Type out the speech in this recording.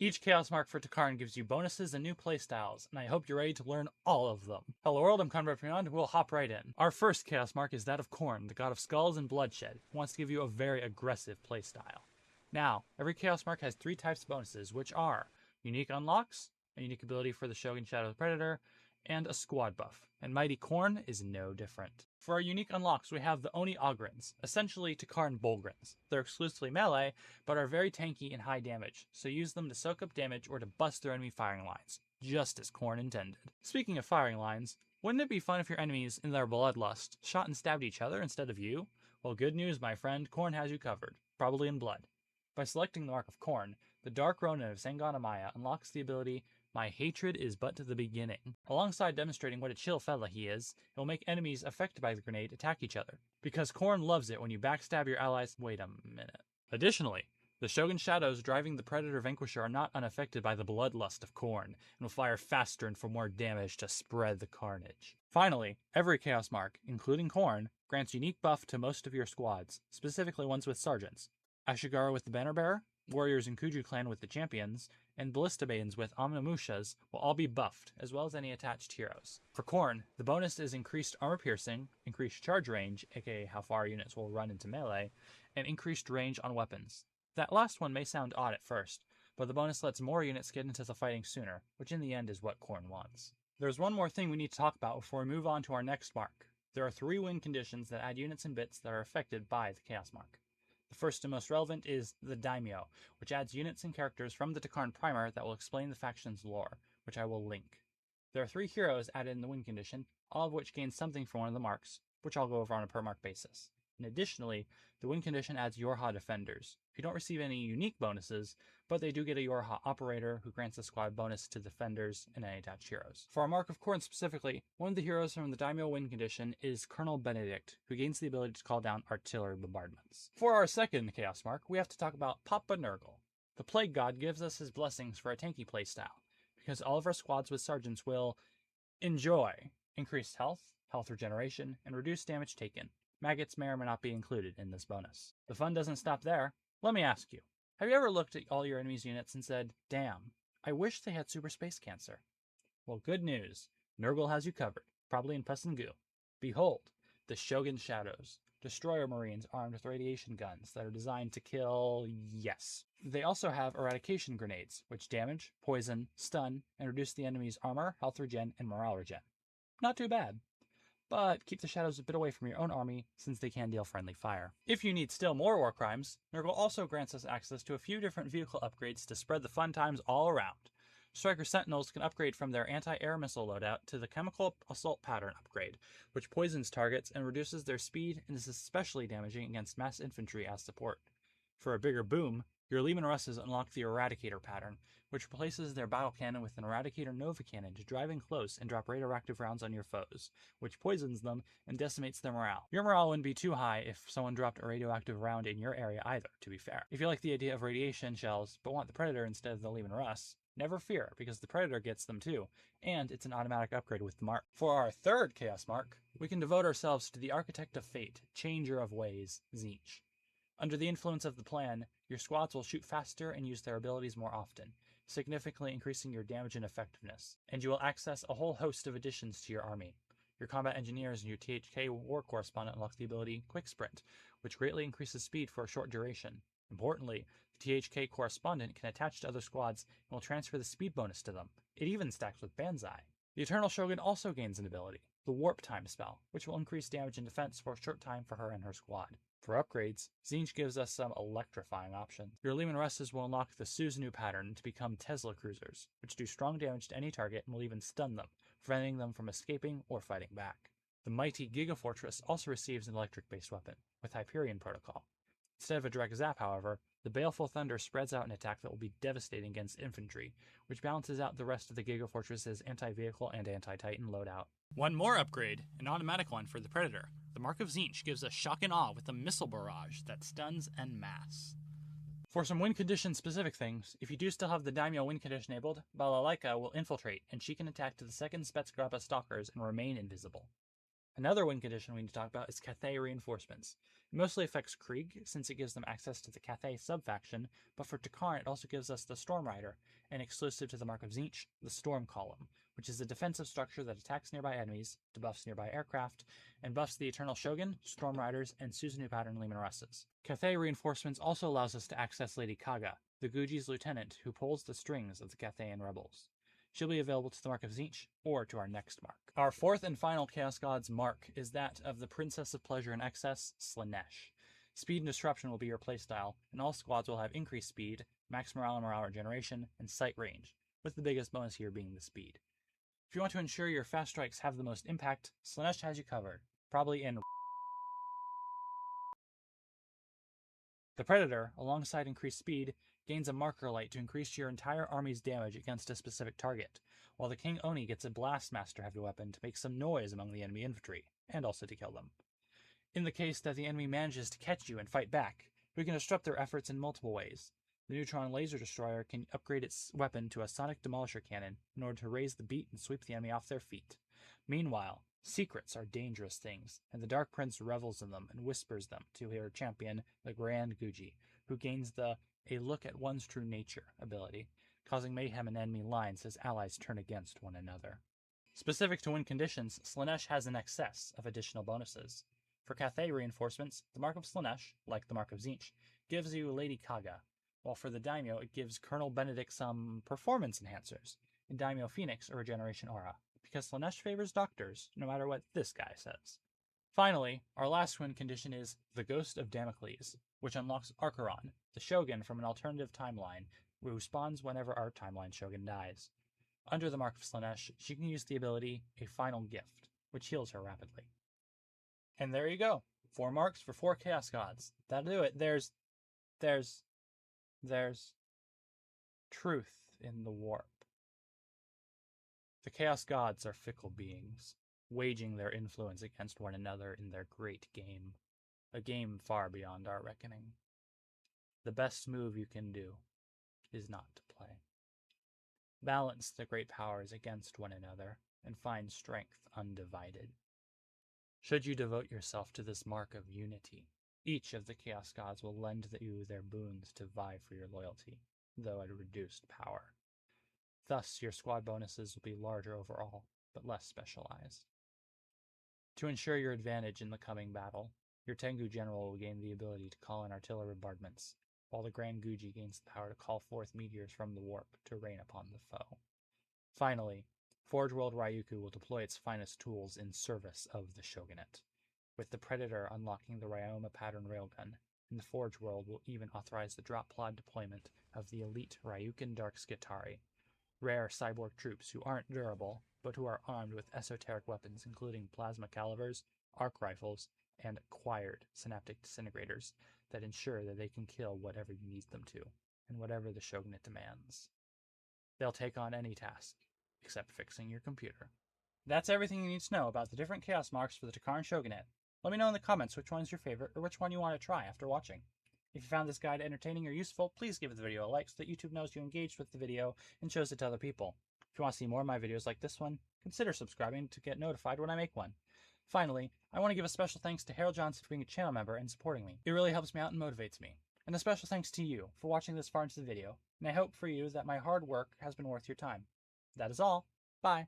Each Chaos Mark for Tekarn gives you bonuses and new playstyles, and I hope you're ready to learn all of them. Hello world, I'm Conrad Beyond, and we'll hop right in. Our first Chaos Mark is that of Khorne, the god of skulls and bloodshed, who wants to give you a very aggressive playstyle. Now, every Chaos Mark has 3 types of bonuses, which are unique unlocks, a unique ability for the Shogun Shadow Predator, and a squad buff, and Mighty Khorne is no different. For our unique unlocks, we have the Oni Ogrins, essentially Tekarn Bolgrins. They're exclusively melee, but are very tanky and high damage, so use them to soak up damage or to bust their enemy firing lines, just as Khorne intended. Speaking of firing lines, wouldn't it be fun if your enemies, in their bloodlust, shot and stabbed each other instead of you? Well, good news, my friend, Khorne has you covered, probably in blood. By selecting the Mark of Khorne, the Dark Ronin of Sengon Amaya unlocks the ability My Hatred is But the Beginning. Alongside demonstrating what a chill fella he is, it will make enemies affected by the grenade attack each other, because Khorne loves it when you backstab your allies. Wait a minute. Additionally, the Shogun Shadows driving the Predator Vanquisher are not unaffected by the bloodlust of Khorne, and will fire faster and for more damage to spread the carnage. Finally, every Chaos Mark, including Khorne, grants unique buff to most of your squads, specifically ones with sergeants. Ashigara with the Banner Bearer, Warriors in Kuju Clan with the Champions, and Ballista Maidens with Omnimushas will all be buffed, as well as any attached heroes. For Khorne, the bonus is increased armor piercing, increased charge range, aka how far units will run into melee, and increased range on weapons. That last one may sound odd at first, but the bonus lets more units get into the fighting sooner, which in the end is what Khorne wants. There's one more thing we need to talk about before we move on to our next mark. There are 3 win conditions that add units and bits that are affected by the Chaos Mark. The first and most relevant is the Daimyo, which adds units and characters from the Tekarn Primer that will explain the faction's lore, which I will link. There are 3 heroes added in the win condition, all of which gain something from one of the marks, which I'll go over on a per mark basis. And additionally, the win condition adds Yorha Defenders, who don't receive any unique bonuses, but they do get a Yorha Operator who grants a squad bonus to defenders and any attached heroes. For our Mark of Khorne specifically, one of the heroes from the Daimyo win condition is Colonel Benedict, who gains the ability to call down artillery bombardments. For our second Chaos Mark, we have to talk about Papa Nurgle. The Plague God gives us his blessings for a tanky playstyle, because all of our squads with sergeants will enjoy increased health, health regeneration, and reduced damage taken. Maggots may or may not be included in this bonus. The fun doesn't stop there. Let me ask you, have you ever looked at all your enemy's units and said, damn, I wish they had super space cancer? Well, good news. Nurgle has you covered, probably in pus and goo. Behold, the Shogun Shadows, destroyer marines armed with radiation guns that are designed to kill, yes. They also have eradication grenades, which damage, poison, stun, and reduce the enemy's armor, health regen, and morale regen. Not too bad. But keep the shadows a bit away from your own army, since they can deal friendly fire. If you need still more war crimes, Nurgle also grants us access to a few different vehicle upgrades to spread the fun times all around. Striker Sentinels can upgrade from their anti-air missile loadout to the Chemical Assault Pattern upgrade, which poisons targets and reduces their speed and is especially damaging against mass infantry as support. For a bigger boom, your Leman Russes unlock the Eradicator pattern, which replaces their battle cannon with an Eradicator Nova cannon to drive in close and drop radioactive rounds on your foes, which poisons them and decimates their morale. Your morale wouldn't be too high if someone dropped a radioactive round in your area either, to be fair. If you like the idea of radiation shells, but want the Predator instead of the Leman Russ, never fear, because the Predator gets them too, and it's an automatic upgrade with the Mark. For our third Chaos Mark, we can devote ourselves to the Architect of Fate, Changer of Ways, Tzeentch. Under the influence of the plan, your squads will shoot faster and use their abilities more often, significantly increasing your damage and effectiveness, and you will access a whole host of additions to your army. Your combat engineers and your THK war correspondent unlock the ability Quick Sprint, which greatly increases speed for a short duration. Importantly, the THK correspondent can attach to other squads and will transfer the speed bonus to them. It even stacks with Banzai. The Eternal Shogun also gains an ability, the Warp Time spell, which will increase damage and defense for a short time for her and her squad. For upgrades, Tzeentch gives us some electrifying options. Your Leman Russes will unlock the Susanoo pattern to become Tesla Cruisers, which do strong damage to any target and will even stun them, preventing them from escaping or fighting back. The mighty Gigafortress also receives an electric-based weapon, with Hyperion Protocol. Instead of a direct zap, however, the Baleful Thunder spreads out an attack that will be devastating against infantry, which balances out the rest of the Gigafortress's anti-vehicle and anti-Titan loadout. One more upgrade, an automatic one for the Predator. The Mark of Tzeentch gives us shock and awe with a missile barrage that stuns en masse. For some win condition specific things, if you do still have the Daimyo win condition enabled, Balalaika will infiltrate and she can attack to the second Spetsgrappa stalkers and remain invisible. Another win condition we need to talk about is Cathay reinforcements. It mostly affects Krieg, since it gives them access to the Cathay sub-faction, but for Tekarn it also gives us the Storm Rider, and exclusive to the Mark of Tzeentch, the Storm Column, which is a defensive structure that attacks nearby enemies, debuffs nearby aircraft, and buffs the Eternal Shogun, Storm Riders, and Susanoo pattern Leman Russes. Cathay reinforcements also allows us to access Lady Kaga, the Guji's lieutenant who pulls the strings of the Cathayan rebels. She'll be available to the Mark of Tzeentch, or to our next mark. Our fourth and final Chaos God's mark is that of the Princess of Pleasure and Excess, Slaanesh. Speed and Disruption will be your playstyle, and all squads will have increased speed, max morale and morale regeneration, and sight range, with the biggest bonus here being the speed. If you want to ensure your fast strikes have the most impact, Slaanesh has you covered, probably in The Predator, alongside increased speed, gains a marker light to increase your entire army's damage against a specific target, while the King Oni gets a Blastmaster heavy weapon to make some noise among the enemy infantry, and also to kill them. In the case that the enemy manages to catch you and fight back, we can disrupt their efforts in multiple ways. The Neutron Laser Destroyer can upgrade its weapon to a Sonic Demolisher Cannon in order to raise the beat and sweep the enemy off their feet. Meanwhile, secrets are dangerous things, and the Dark Prince revels in them and whispers them to her champion, the Grand Guji, who gains the A Look at One's True Nature ability, causing mayhem in enemy lines as allies turn against one another. Specific to win conditions, Slaanesh has an excess of additional bonuses. For Cathay reinforcements, the Mark of Slaanesh, like the Mark of Tzeentch, gives you Lady Kaga, while for the Daimyo it gives Colonel Benedict some performance enhancers, and Daimyo Phoenix a regeneration aura, because Slaanesh favors doctors, no matter what this guy says. Finally, our last win condition is the Ghost of Damocles, which unlocks Archeron, the Shogun from an alternative timeline, who spawns whenever our timeline Shogun dies. Under the Mark of Slaanesh, she can use the ability A Final Gift, which heals her rapidly. And there you go. 4 marks for 4 Chaos Gods. That'll do it. There's truth in the warp. The Chaos Gods are fickle beings, waging their influence against one another in their great game, a game far beyond our reckoning. The best move you can do is not to play. Balance the great powers against one another, and find strength undivided. Should you devote yourself to this mark of unity, each of the Chaos Gods will lend you their boons to vie for your loyalty, though at reduced power. Thus, your squad bonuses will be larger overall, but less specialized. To ensure your advantage in the coming battle, your Tengu General will gain the ability to call in artillery bombardments, while the Grand Guji gains the power to call forth meteors from the warp to rain upon the foe. Finally, Forge World Ryuku will deploy its finest tools in service of the Shogunate, with the Predator unlocking the Ryoma pattern railgun, and the Forge World will even authorize the drop pod deployment of the elite Ryukin Dark Skitarii, rare cyborg troops who aren't durable, but who are armed with esoteric weapons including plasma calibers, arc rifles, and acquired synaptic disintegrators that ensure that they can kill whatever you need them to, and whatever the Shogunate demands. They'll take on any task, except fixing your computer. That's everything you need to know about the different chaos marks for the Tekarn Shogunate. Let me know in the comments which one's your favorite or which one you want to try after watching. If you found this guide entertaining or useful, please give the video a like so that YouTube knows you engaged with the video and shows it to other people. If you want to see more of my videos like this one, consider subscribing to get notified when I make one. Finally, I want to give a special thanks to Harold Johnson for being a channel member and supporting me. It really helps me out and motivates me. And a special thanks to you for watching this far into the video, and I hope for you that my hard work has been worth your time. That is all. Bye.